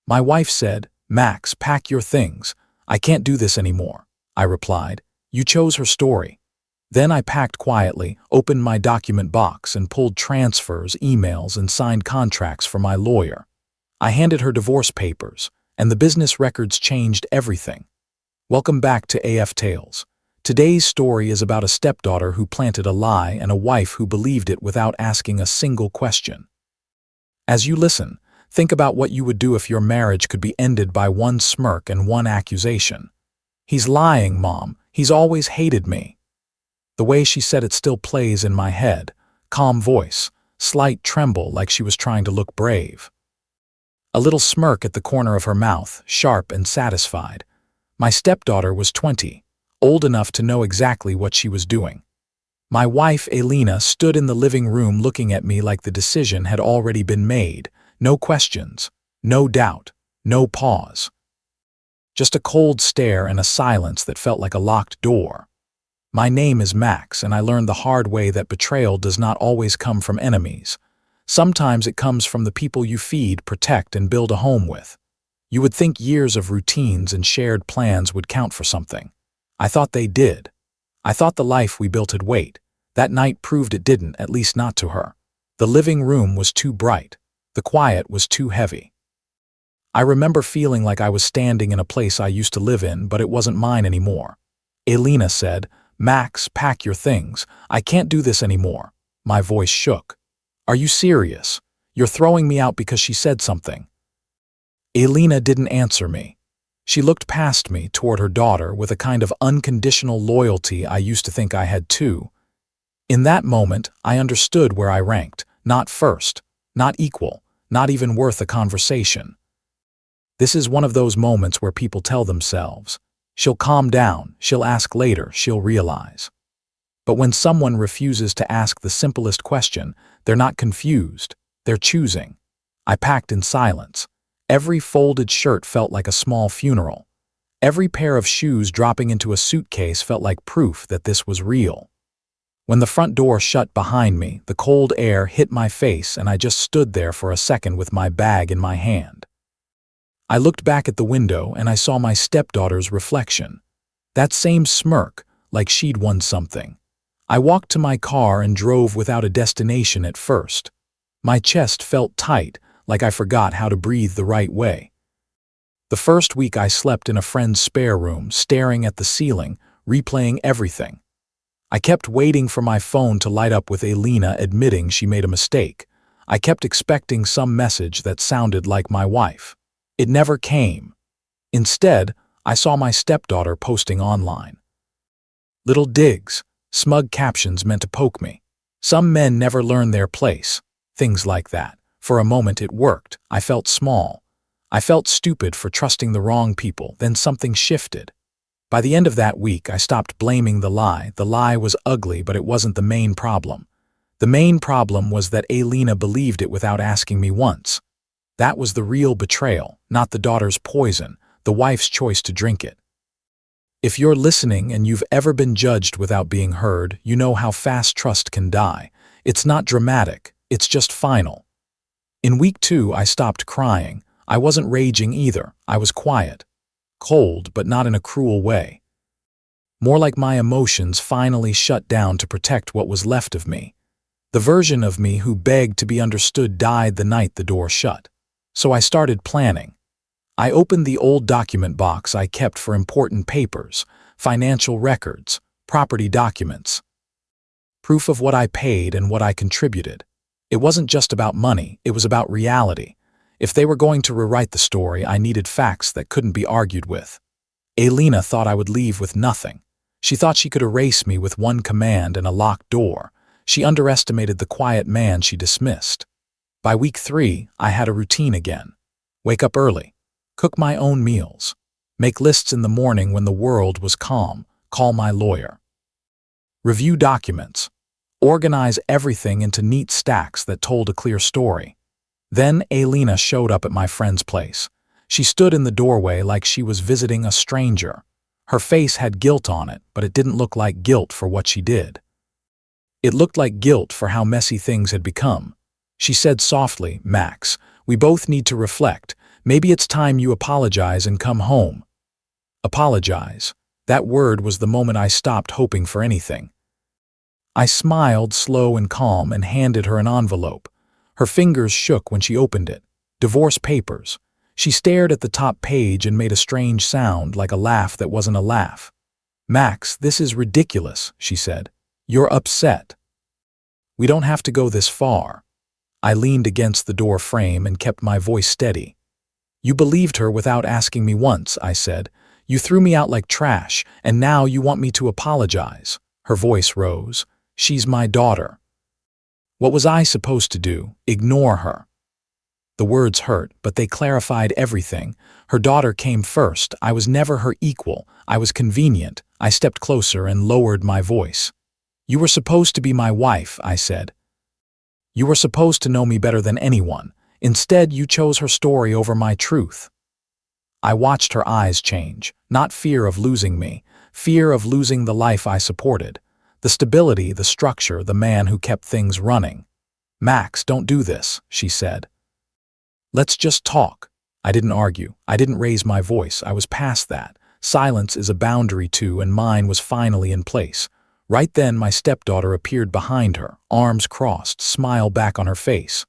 My wife said, "Max, pack your things. I can't do this anymore." I replied, "You chose her story." Then I packed quietly, opened my document box, and pulled transfers, emails, and signed contracts for my lawyer. I handed her divorce papers, and the business records changed everything. Welcome back to AF Tales. Today's story is about a stepdaughter who planted a lie and a wife who believed it without asking a single question. As you listen, think about what you would do if your marriage could be ended by one smirk and one accusation. "He's lying, Mom. He's always hated me." The way she said it still plays in my head. Calm voice, slight tremble like she was trying to look brave. A little smirk at the corner of her mouth, sharp and satisfied. My stepdaughter was 20, old enough to know exactly what she was doing. My wife, Elena, stood in the living room looking at me like the decision had already been made. No questions, no doubt, no pause. Just a cold stare and a silence that felt like a locked door. My name is Max, and I learned the hard way that betrayal does not always come from enemies. Sometimes it comes from the people you feed, protect, and build a home with. You would think years of routines and shared plans would count for something. I thought they did. I thought the life we built had weight. That night proved it didn't, at least not to her. The living room was too bright. The quiet was too heavy. I remember feeling like I was standing in a place I used to live in, but it wasn't mine anymore. Elena said, "Max, pack your things. I can't do this anymore." My voice shook. "Are you serious? You're throwing me out because she said something?" Elena didn't answer me. She looked past me toward her daughter with a kind of unconditional loyalty I used to think I had too. In that moment, I understood where I ranked. Not first, not equal, not even worth a conversation. This is one of those moments where people tell themselves, "She'll calm down, she'll ask later, she'll realize." But when someone refuses to ask the simplest question, they're not confused, they're choosing. I packed in silence. Every folded shirt felt like a small funeral. Every pair of shoes dropping into a suitcase felt like proof that this was real. When the front door shut behind me, the cold air hit my face and I just stood there for a second with my bag in my hand. I looked back at the window and I saw my stepdaughter's reflection. That same smirk, like she'd won something. I walked to my car and drove without a destination at first. My chest felt tight, like I forgot how to breathe the right way. The first week I slept in a friend's spare room, staring at the ceiling, replaying everything. I kept waiting for my phone to light up with Elena admitting she made a mistake. I kept expecting some message that sounded like my wife. It never came. Instead, I saw my stepdaughter posting online. Little digs, smug captions meant to poke me. "Some men never learn their place." Things like that. For a moment it worked. I felt small. I felt stupid for trusting the wrong people. Then something shifted. By the end of that week, I stopped blaming the lie. The lie was ugly, but it wasn't the main problem. The main problem was that Elena believed it without asking me once. That was the real betrayal, not the daughter's poison, the wife's choice to drink it. If you're listening and you've ever been judged without being heard, you know how fast trust can die. It's not dramatic, it's just final. In week 2, I stopped crying. I wasn't raging either. I was quiet. Cold, but not in a cruel way. More like my emotions finally shut down to protect what was left of me. The version of me who begged to be understood died the night the door shut. So I started planning. I opened the old document box I kept for important papers, financial records, property documents. Proof of what I paid and what I contributed. It wasn't just about money, it was about reality. If they were going to rewrite the story, I needed facts that couldn't be argued with. Elena thought I would leave with nothing. She thought she could erase me with one command and a locked door. She underestimated the quiet man she dismissed. By week 3, I had a routine again. Wake up early. Cook my own meals. Make lists in the morning when the world was calm. Call my lawyer. Review documents. Organize everything into neat stacks that told a clear story. Then Elena showed up at my friend's place. She stood in the doorway like she was visiting a stranger. Her face had guilt on it, but it didn't look like guilt for what she did. It looked like guilt for how messy things had become. She said softly, "Max, we both need to reflect. Maybe it's time you apologize and come home. Apologize. That word was the moment I stopped hoping for anything. I smiled, slow and calm, and handed her an envelope. Her fingers shook when she opened it. Divorce papers. She stared at the top page and made a strange sound, like a laugh that wasn't a laugh. "Max, this is ridiculous," she said. "You're upset." "We don't have to go this far." I leaned against the door frame and kept my voice steady. "You believed her without asking me once," I said. "You threw me out like trash, and now you want me to apologize." Her voice rose. "She's my daughter." What was I supposed to do? Ignore her? The words hurt, but they clarified everything. Her daughter came first. I was never her equal. I was convenient. I stepped closer and lowered my voice. "You were supposed to be my wife," I said. "You were supposed to know me better than anyone. Instead, you chose her story over my truth." I watched her eyes change. Not fear of losing me, fear of losing the life I supported. The stability, the structure, the man who kept things running. "Max, don't do this," she said. "Let's just talk." I didn't argue. I didn't raise my voice. I was past that. Silence is a boundary too, and mine was finally in place. Right then, my stepdaughter appeared behind her, arms crossed, smile back on her face.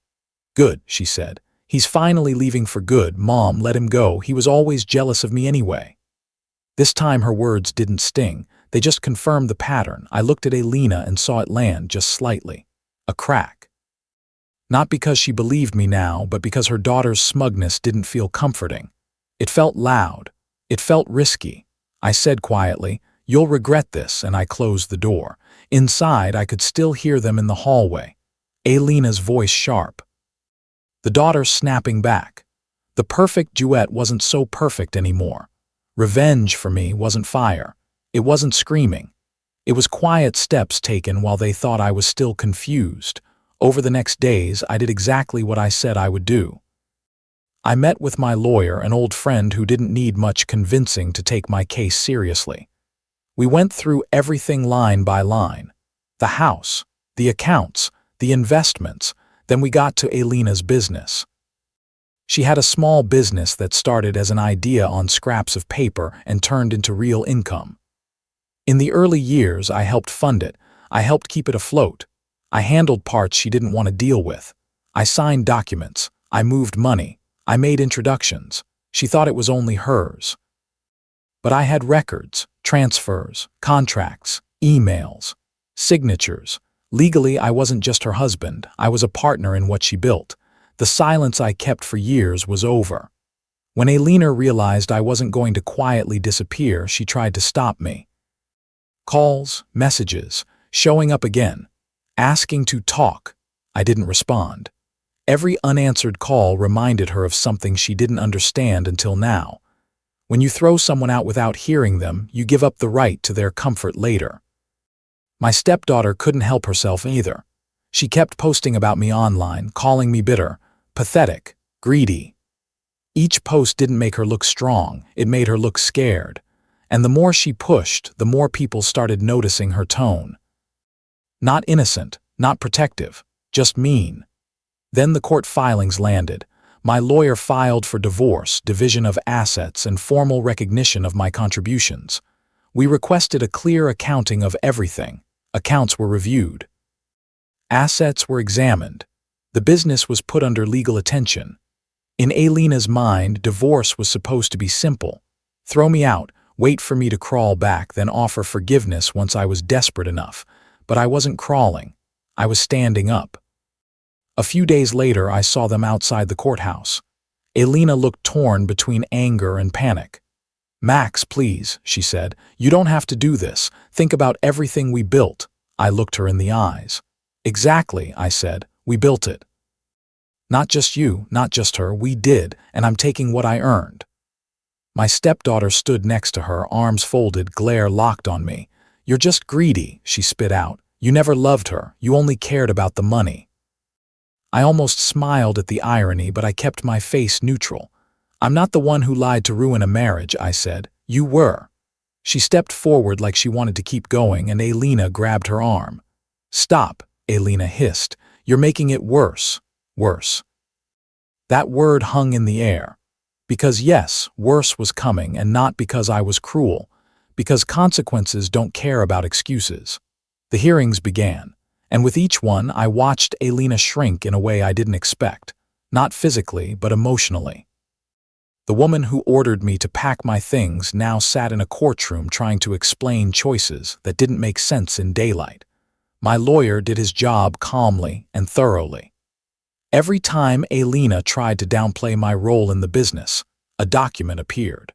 "Good," she said. "He's finally leaving for good. Mom, let him go. He was always jealous of me anyway." This time her words didn't sting. They just confirmed the pattern. I looked at Alina and saw it land just slightly. A crack. Not because she believed me now, but because her daughter's smugness didn't feel comforting. It felt loud. It felt risky. I said quietly, "You'll regret this," and I closed the door. Inside, I could still hear them in the hallway. Alina's voice sharp. The daughter snapping back. The perfect duet wasn't so perfect anymore. Revenge for me wasn't fire. It wasn't screaming. It was quiet steps taken while they thought I was still confused. Over the next days, I did exactly what I said I would do. I met with my lawyer, an old friend who didn't need much convincing to take my case seriously. We went through everything line by line. The house, the accounts, the investments. Then we got to Alina's business. She had a small business that started as an idea on scraps of paper and turned into real income. In the early years, I helped fund it. I helped keep it afloat. I handled parts she didn't want to deal with. I signed documents. I moved money. I made introductions. She thought it was only hers. But I had records, transfers, contracts, emails, signatures. Legally, I wasn't just her husband. I was a partner in what she built. The silence I kept for years was over. When Alina realized I wasn't going to quietly disappear, she tried to stop me. Calls, messages, showing up again, asking to talk. I didn't respond. Every unanswered call reminded her of something she didn't understand until now. When you throw someone out without hearing them, you give up the right to their comfort later. My stepdaughter couldn't help herself either. She kept posting about me online, calling me bitter, pathetic, greedy. Each post didn't make her look strong, it made her look scared. And the more she pushed, the more people started noticing her tone. Not innocent, not protective, just mean. Then the court filings landed. My lawyer filed for divorce, division of assets, and formal recognition of my contributions. We requested a clear accounting of everything. Accounts were reviewed. Assets were examined. The business was put under legal attention. In Alina's mind, divorce was supposed to be simple. Throw me out, wait for me to crawl back, then offer forgiveness once I was desperate enough. But I wasn't crawling. I was standing up. A few days later, I saw them outside the courthouse. Alina looked torn between anger and panic. "Max, please," she said. "You don't have to do this. Think about everything we built." I looked her in the eyes. "Exactly," I said. "We built it. Not just you, not just her, we did, and I'm taking what I earned." My stepdaughter stood next to her, arms folded, glare locked on me. "You're just greedy," she spit out. "You never loved her. You only cared about the money." I almost smiled at the irony, but I kept my face neutral. "I'm not the one who lied to ruin a marriage," I said. "You were." She stepped forward like she wanted to keep going, and Alina grabbed her arm. "Stop," Alina hissed. "You're making it worse. Worse." That word hung in the air. Because yes, worse was coming, and not because I was cruel, because consequences don't care about excuses. The hearings began, and with each one I watched Alina shrink in a way I didn't expect, not physically but emotionally. The woman who ordered me to pack my things now sat in a courtroom trying to explain choices that didn't make sense in daylight. My lawyer did his job calmly and thoroughly. Every time Alina tried to downplay my role in the business, a document appeared.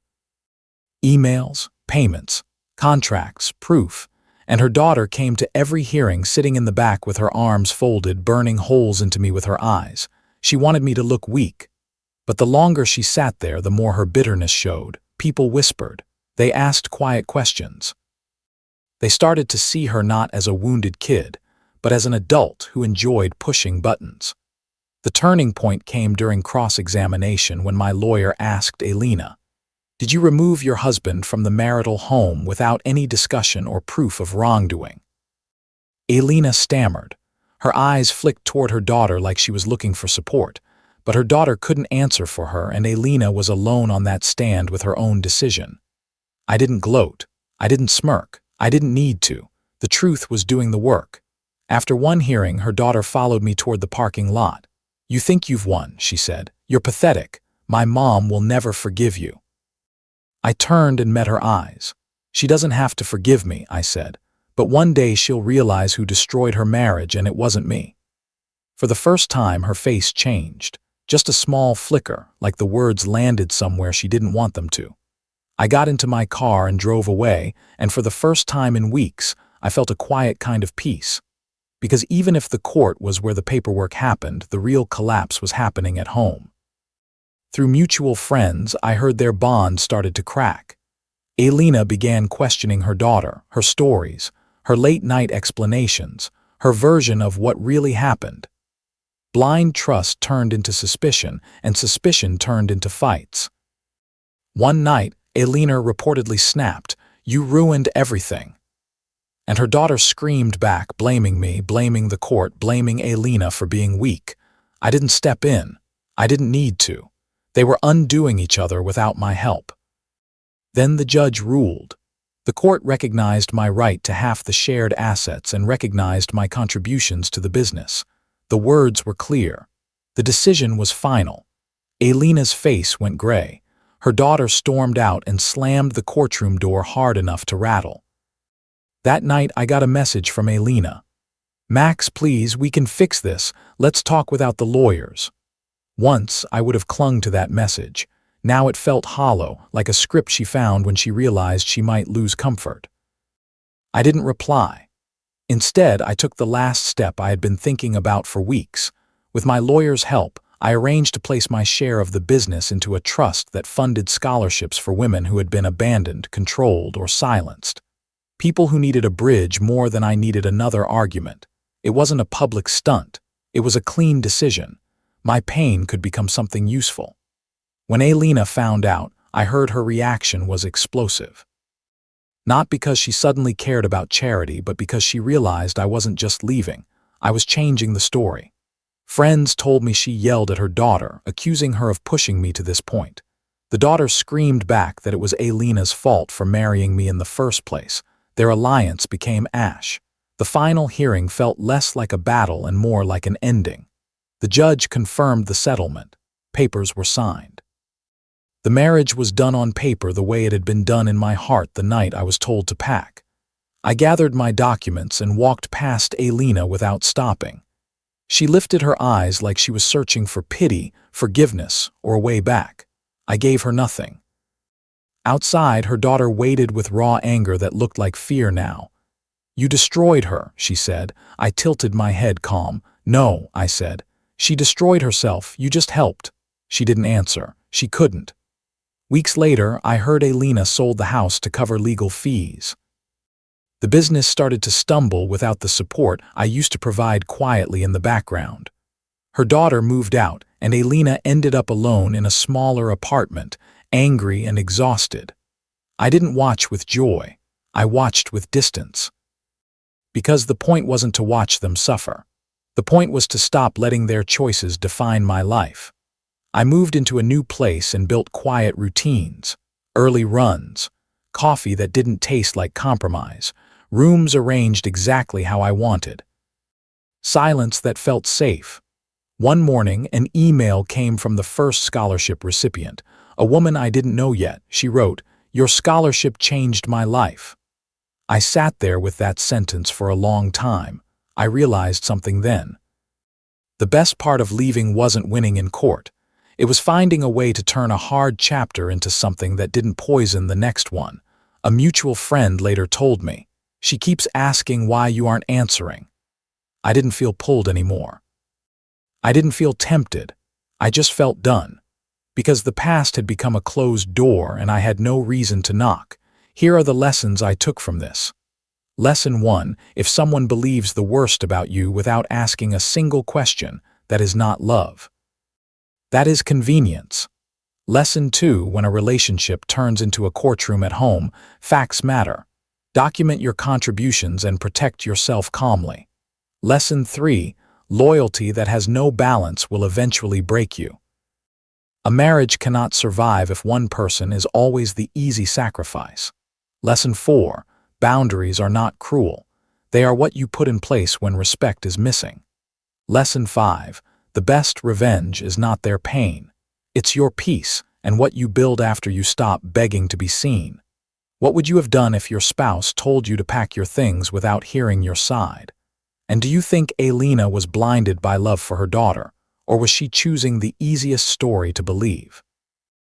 Emails, payments, contracts, proof, and her daughter came to every hearing sitting in the back with her arms folded, burning holes into me with her eyes. She wanted me to look weak. But the longer she sat there, the more her bitterness showed. People whispered. They asked quiet questions. They started to see her not as a wounded kid, but as an adult who enjoyed pushing buttons. The turning point came during cross-examination when my lawyer asked Alina, "Did you remove your husband from the marital home without any discussion or proof of wrongdoing?" Alina stammered. Her eyes flicked toward her daughter like she was looking for support, but her daughter couldn't answer for her, and Alina was alone on that stand with her own decision. I didn't gloat. I didn't smirk. I didn't need to. The truth was doing the work. After one hearing, her daughter followed me toward the parking lot. "You think you've won," she said. "You're pathetic. My mom will never forgive you." I turned and met her eyes. "She doesn't have to forgive me," I said, "but one day she'll realize who destroyed her marriage, and it wasn't me." For the first time, her face changed. Just a small flicker, like the words landed somewhere she didn't want them to. I got into my car and drove away, and for the first time in weeks, I felt a quiet kind of peace. Because even if the court was where the paperwork happened, the real collapse was happening at home. Through mutual friends, I heard their bond started to crack. Alina began questioning her daughter, her stories, her late-night explanations, her version of what really happened. Blind trust turned into suspicion, and suspicion turned into fights. One night, Alina reportedly snapped, "You ruined everything." And her daughter screamed back, blaming me, blaming the court, blaming Alina for being weak. I didn't step in. I didn't need to. They were undoing each other without my help. Then the judge ruled. The court recognized my right to half the shared assets and recognized my contributions to the business. The words were clear. The decision was final. Alina's face went gray. Her daughter stormed out and slammed the courtroom door hard enough to rattle. That night, I got a message from Alina. "Max, please, we can fix this. Let's talk without the lawyers." Once, I would have clung to that message. Now it felt hollow, like a script she found when she realized she might lose comfort. I didn't reply. Instead, I took the last step I had been thinking about for weeks. With my lawyer's help, I arranged to place my share of the business into a trust that funded scholarships for women who had been abandoned, controlled, or silenced. People who needed a bridge more than I needed another argument. It wasn't a public stunt. It was a clean decision. My pain could become something useful. When Alina found out, I heard her reaction was explosive. Not because she suddenly cared about charity, but because she realized I wasn't just leaving. I was changing the story. Friends told me she yelled at her daughter, accusing her of pushing me to this point. The daughter screamed back that it was Alina's fault for marrying me in the first place. Their alliance became ash. The final hearing felt less like a battle and more like an ending. The judge confirmed the settlement. Papers were signed. The marriage was done on paper the way it had been done in my heart the night I was told to pack. I gathered my documents and walked past Alina without stopping. She lifted her eyes like she was searching for pity, forgiveness, or a way back. I gave her nothing. Outside, her daughter waited with raw anger that looked like fear now. "You destroyed her," she said. I tilted my head calm. "No," I said. "She destroyed herself. You just helped." She didn't answer. She couldn't. Weeks later, I heard Alina sold the house to cover legal fees. The business started to stumble without the support I used to provide quietly in the background. Her daughter moved out, and Alina ended up alone in a smaller apartment, angry and exhausted. I didn't watch with joy. I watched with distance. Because the point wasn't to watch them suffer. The point was to stop letting their choices define my life. I moved into a new place and built quiet routines, early runs, coffee that didn't taste like compromise, rooms arranged exactly how I wanted, silence that felt safe. One morning, an email came from the first scholarship recipient, a woman I didn't know yet. She wrote, "Your scholarship changed my life." I sat there with that sentence for a long time. I realized something then. The best part of leaving wasn't winning in court. It was finding a way to turn a hard chapter into something that didn't poison the next one. A mutual friend later told me, "She keeps asking why you aren't answering." I didn't feel pulled anymore. I didn't feel tempted. I just felt done. Because the past had become a closed door and I had no reason to knock. Here are the lessons I took from this. Lesson 1. If someone believes the worst about you without asking a single question, that is not love. That is convenience. Lesson 2. When a relationship turns into a courtroom at home, facts matter. Document your contributions and protect yourself calmly. Lesson 3. Loyalty that has no balance will eventually break you. A marriage cannot survive if one person is always the easy sacrifice. Lesson 4. Boundaries are not cruel. They are what you put in place when respect is missing. Lesson 5. The best revenge is not their pain. It's your peace and what you build after you stop begging to be seen. What would you have done if your spouse told you to pack your things without hearing your side? And do you think Alina was blinded by love for her daughter, or was she choosing the easiest story to believe?